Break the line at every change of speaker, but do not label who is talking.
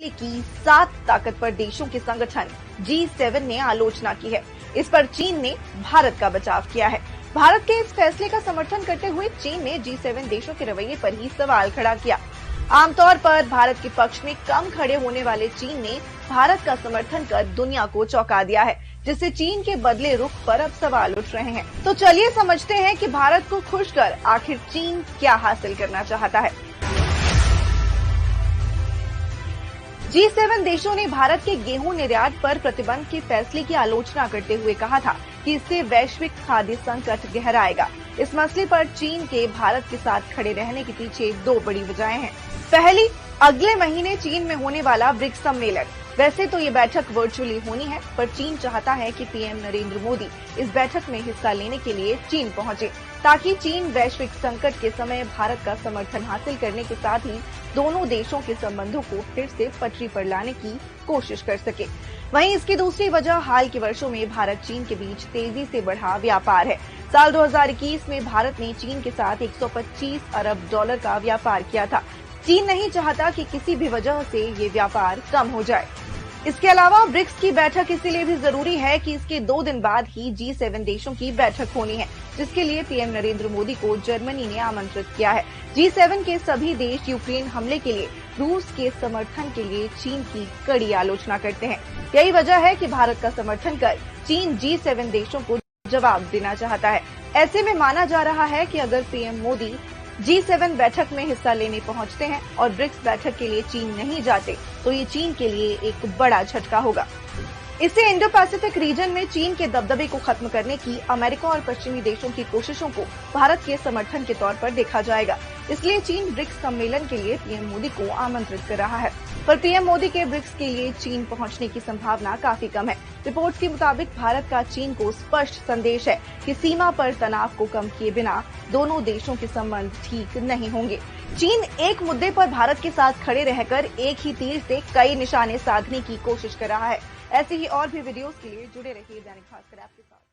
की 7 ताकतवर देशों के संगठन G7 ने आलोचना की है। इस पर चीन ने भारत का बचाव किया है। भारत के इस फैसले का समर्थन करते हुए चीन ने G7 देशों के रवैये पर ही सवाल खड़ा किया। आमतौर पर भारत के पक्ष में कम खड़े होने वाले चीन ने भारत का समर्थन कर दुनिया को चौंका दिया है, जिससे चीन के बदले रुख पर अब सवाल उठ रहे हैं। तो चलिए समझते हैं कि भारत को खुश कर आखिर चीन क्या हासिल करना चाहता है। G7 देशों ने भारत के गेहूं निर्यात पर प्रतिबंध के फैसले की आलोचना करते हुए कहा था कि इससे वैश्विक खाद्य संकट गहराएगा। इस मसले पर चीन के भारत के साथ खड़े रहने के पीछे 2 बड़ी वजहें हैं। पहली, अगले महीने चीन में होने वाला ब्रिक्स सम्मेलन। वैसे तो ये बैठक वर्चुअली होनी है, पर चीन चाहता है कि पीएम नरेंद्र मोदी इस बैठक में हिस्सा लेने के लिए चीन पहुंचे, ताकि चीन वैश्विक संकट के समय भारत का समर्थन हासिल करने के साथ ही दोनों देशों के संबंधों को फिर से पटरी पर लाने की कोशिश कर सके। वहीं इसकी दूसरी वजह हाल के वर्षों में भारत चीन के बीच तेजी से बढ़ा व्यापार है। साल 2021 में भारत ने चीन के साथ 125 अरब डॉलर का व्यापार किया था। चीन नहीं चाहता कि किसी भी वजह से ये व्यापार कम हो जाए। इसके अलावा ब्रिक्स की बैठक इसीलिए भी जरूरी है कि इसके 2 दिन बाद ही G7 देशों की बैठक होनी है, जिसके लिए पीएम नरेंद्र मोदी को जर्मनी ने आमंत्रित किया है। G7 के सभी देश यूक्रेन हमले के लिए रूस के समर्थन के लिए चीन की कड़ी आलोचना करते हैं। यही वजह है कि भारत का समर्थन कर चीन G7 देशों को जवाब देना चाहता है। ऐसे में माना जा रहा है कि अगर पीएम मोदी G7 बैठक में हिस्सा लेने पहुंचते हैं और ब्रिक्स बैठक के लिए चीन नहीं जाते, तो ये चीन के लिए एक बड़ा झटका होगा। इससे इंडो पैसिफिक रीजन में चीन के दबदबे को खत्म करने की अमेरिका और पश्चिमी देशों की कोशिशों को भारत के समर्थन के तौर पर देखा जाएगा। इसलिए चीन ब्रिक्स सम्मेलन के लिए पीएम मोदी को आमंत्रित कर रहा है, पर पीएम मोदी के ब्रिक्स के लिए चीन पहुंचने की संभावना काफी कम है। रिपोर्ट्स के मुताबिक भारत का चीन को स्पष्ट संदेश है कि सीमा पर तनाव को कम किए बिना दोनों देशों के संबंध ठीक नहीं होंगे। चीन एक मुद्दे पर भारत के साथ खड़े रहकर एक ही तीर से कई निशाने साधने की कोशिश कर रहा है। ऐसे ही और भी वीडियोस के लिए जुड़े रहिए दैनिक भास्कर ऐप के साथ।